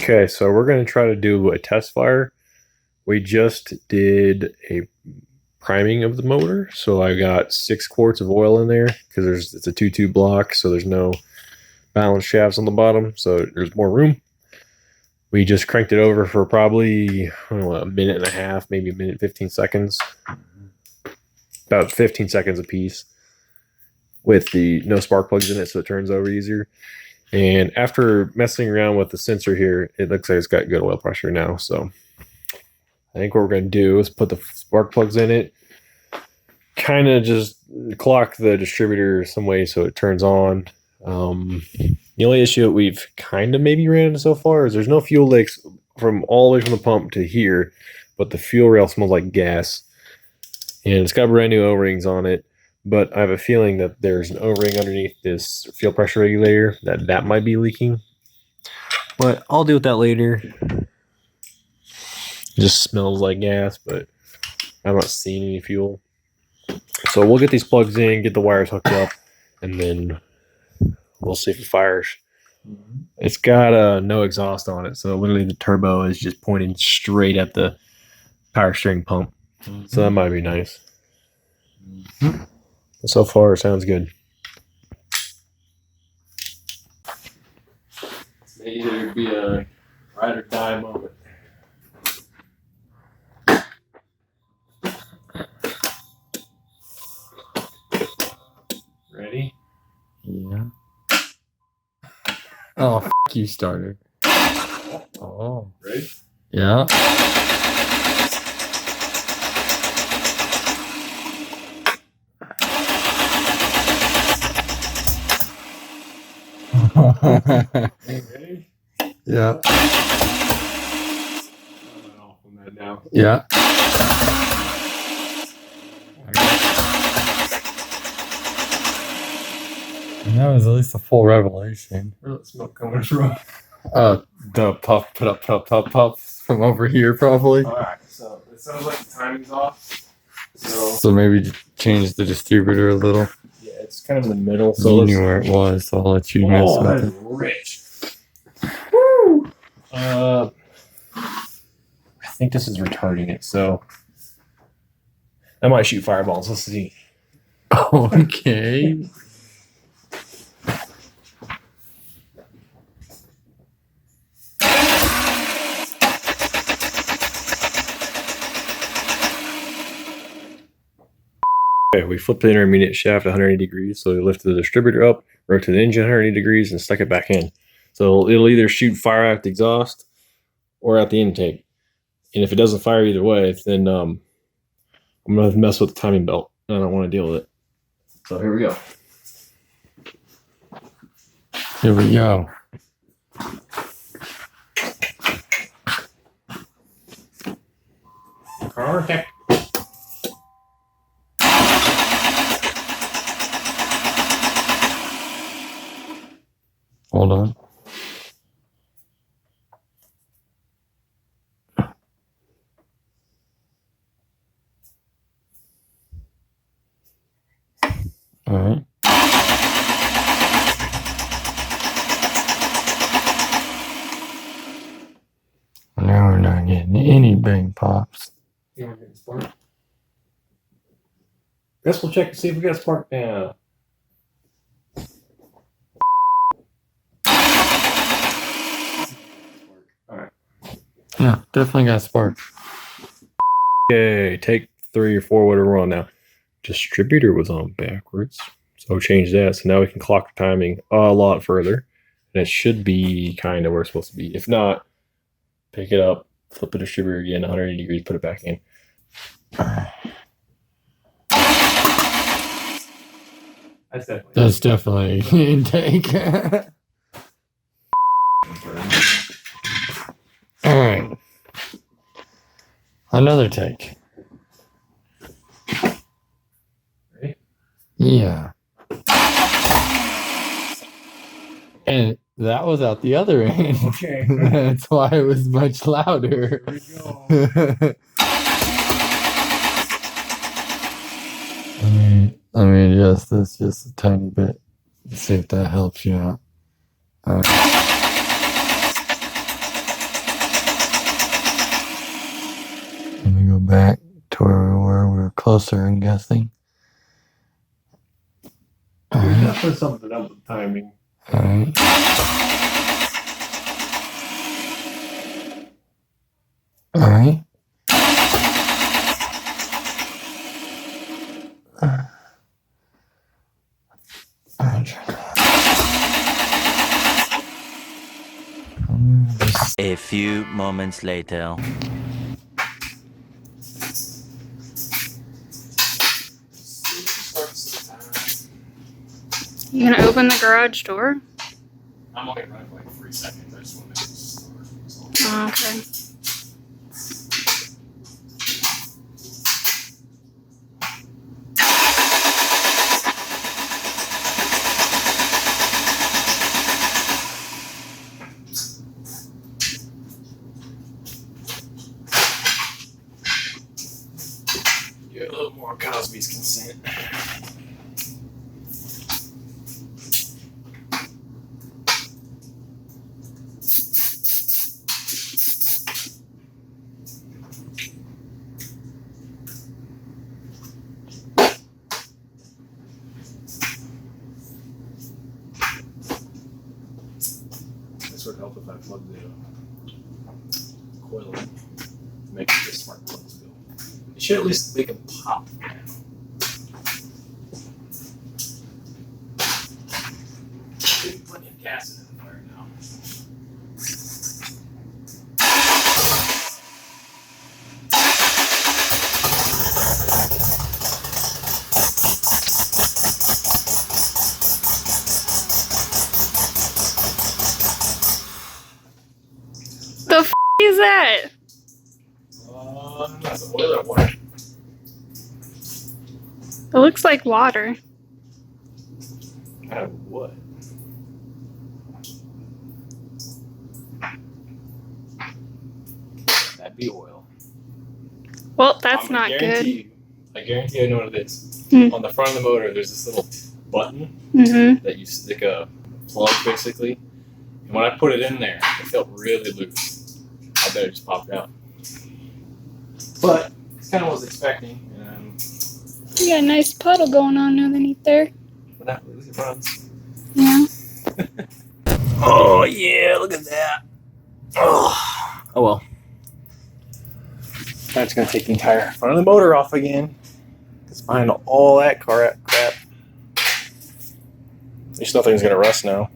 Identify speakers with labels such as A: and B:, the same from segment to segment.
A: Okay, so we're going to try to do a test fire. We just did a priming of the motor, so I got 6 quarts of oil in there because it's a 2-2 block, so there's no balance shafts on the bottom, so there's more room. We just cranked it over for probably a minute and a half, maybe a minute 15 seconds, about 15 seconds a piece, with the no spark plugs in it, so it turns over easier. And after messing around with the sensor here, it looks like it's got good oil pressure now. So I think what we're going to do is put the spark plugs in it, kind of just clock the distributor some way so it turns on. The only issue that we've kind of maybe ran into so far is there's no fuel leaks from all the way from the pump to here, but the fuel rail smells like gas. And it's got brand new O-rings on it. But I have a feeling that there's an O-ring underneath this fuel pressure regulator that might be leaking. But I'll deal with that later. It just smells like gas, but I'm not seeing any fuel. So we'll get these plugs in, get the wires hooked up, and then we'll see if it fires. It's got no exhaust on it, so literally the turbo is just pointing straight at the power steering pump. So that might be nice. So far, it sounds good. This may either be a ride or die moment. Ready?
B: Yeah. Oh, you started. Oh.
A: Ready?
B: Yeah.
A: Ready?
B: Yeah.
A: Off on that now.
B: Yeah. And that was at least a full revelation.
A: Where's the smoke coming from?
B: The puff from over here, probably.
A: Alright, so it sounds like the timing's off.
B: So maybe change the distributor a little.
A: Yeah, it's kind of in the middle. So
B: You knew where it was, so I'll let you mess with
A: that's
B: it.
A: rich. Woo! I think this is retarding it, so I might shoot fireballs. Let's see.
B: Okay.
A: Okay, we flipped the intermediate shaft 180 degrees, so we lifted the distributor up, rotated the engine 180 degrees, and stuck it back in. So it'll either shoot fire out the exhaust or out the intake. And if it doesn't fire either way, then I'm going to mess with the timing belt. I don't want to deal with it. So here we go.
B: Here we go.
A: Okay.
B: Hold on. All right. Now we're not getting any big pops.
A: You want to get a spark? Guess we'll check and see if we got a spark now. Alright.
B: Yeah, definitely got spark.
A: Okay, take 3 or 4, whatever we're on now. Distributor was on backwards, so change that. So now we can clock the timing a lot further. And it should be kind of where it's supposed to be. If not, pick it up, flip the distributor again, 180 degrees, put it back in.
B: That's definitely intake. All right. Another take.
A: Ready?
B: Yeah. And that was out the other end.
A: Okay.
B: That's why it was much louder.
A: Here we go.
B: I mean, just this, just a tiny bit. Let's see if that helps you out. back to where we were closer, I'm guessing.
A: There's definitely something up with timing.
B: Alright. Alright.
C: A few moments later.
D: You gonna open the garage door?
A: I'm only running for like 3 seconds. I just want to make it start.
D: Oh, okay.
A: Get a little more Cosby's consent. This would help if I plug the coil in. Make the smart plugs go. It should at least make them pop. Plenty of gas in the fire now.
D: The f is that?
A: That's the oil or water.
D: It looks like water.
A: Out of what? That'd be oil.
D: Well, that's
A: I'm
D: not
A: gonna
D: good.
A: guarantee you, I guarantee I know what it is.
D: Hmm.
A: On the front of the motor, there's this little button
D: Mm-hmm.
A: that you stick a plug basically. And when I put it in there, it felt really loose. I bet it just popped out. But it's kind of what I was expecting.
D: You got a nice puddle going on underneath there.
A: But not really, it runs.
D: Yeah.
A: Oh yeah, look at that. Oh well. That's gonna take the entire front of the motor off again. It's behind all that crap. At least nothing's gonna rust now.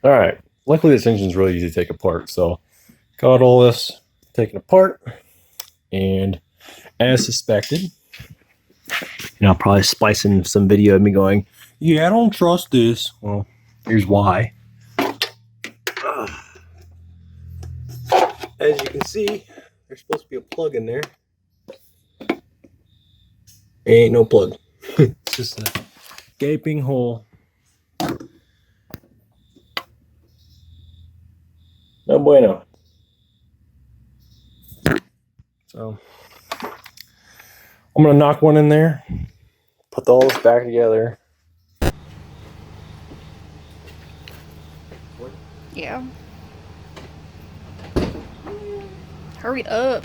A: Alright. Luckily this engine's really easy to take apart, so got all this taken apart, and as suspected, I'll probably splice in some video of me going, yeah, I don't trust this. Well, here's why. As you can see, there's supposed to be a plug in there. Ain't no plug. It's just a gaping hole. No bueno. So I'm gonna knock one in there, put all this back together.
D: Yeah. Hurry up.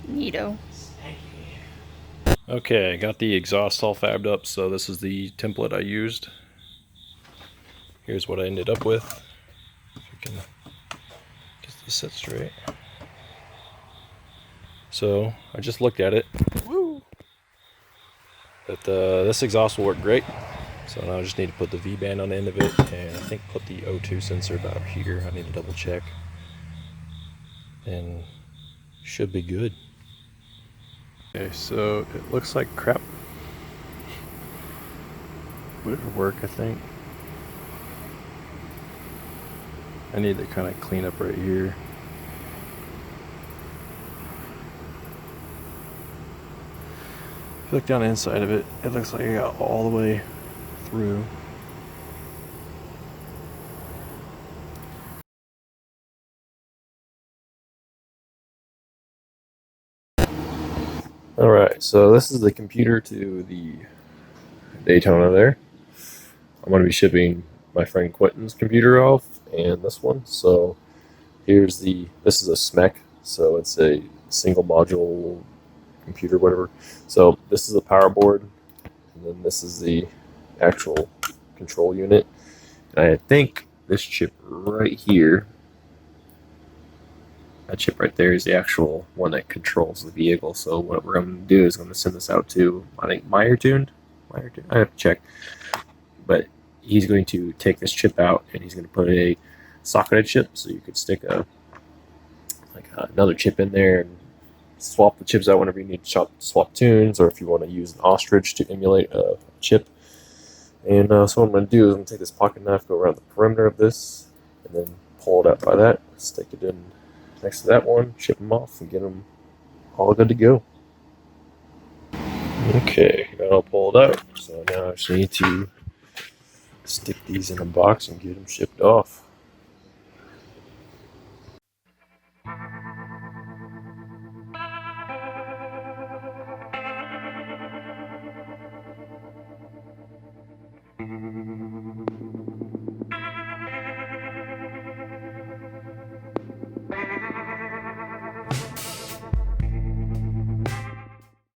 D: Neato.
A: Okay, I got the exhaust all fabbed up, so this is the template I used. Here's what I ended up with. If you can get this set straight. So I just looked at it. Woo! But this exhaust will work great. So now I just need to put the V-band on the end of it, and I think put the O2 sensor about here. I need to double check. And should be good. Okay, so it looks like crap. Would it work, I think? I need to kind of clean up right here. If you look down the inside of it, it looks like I got all the way through. Alright, so this is the computer to the Daytona there. I'm going to be shipping my friend Quentin's computer off and this one. So this is a SMEC, so it's a single module computer, whatever. So this is the power board, and then this is the actual control unit. And I think this chip right here, that chip right there, is the actual one that controls the vehicle. So what we're going to do is I'm going to send this out to, I think, Meyer Tuned. I have to check. But he's going to take this chip out and he's going to put a socketed chip, so you could stick another chip in there and swap the chips out whenever you need to swap tunes, or if you want to use an ostrich to emulate a chip. And so what I'm going to do is I'm going to take this pocket knife, go around the perimeter of this, and then pull it out by that, stick it in next to that one, chip them off, and get them all good to go. Okay, got it all pulled out, so now I just need to stick these in a box and get them shipped off.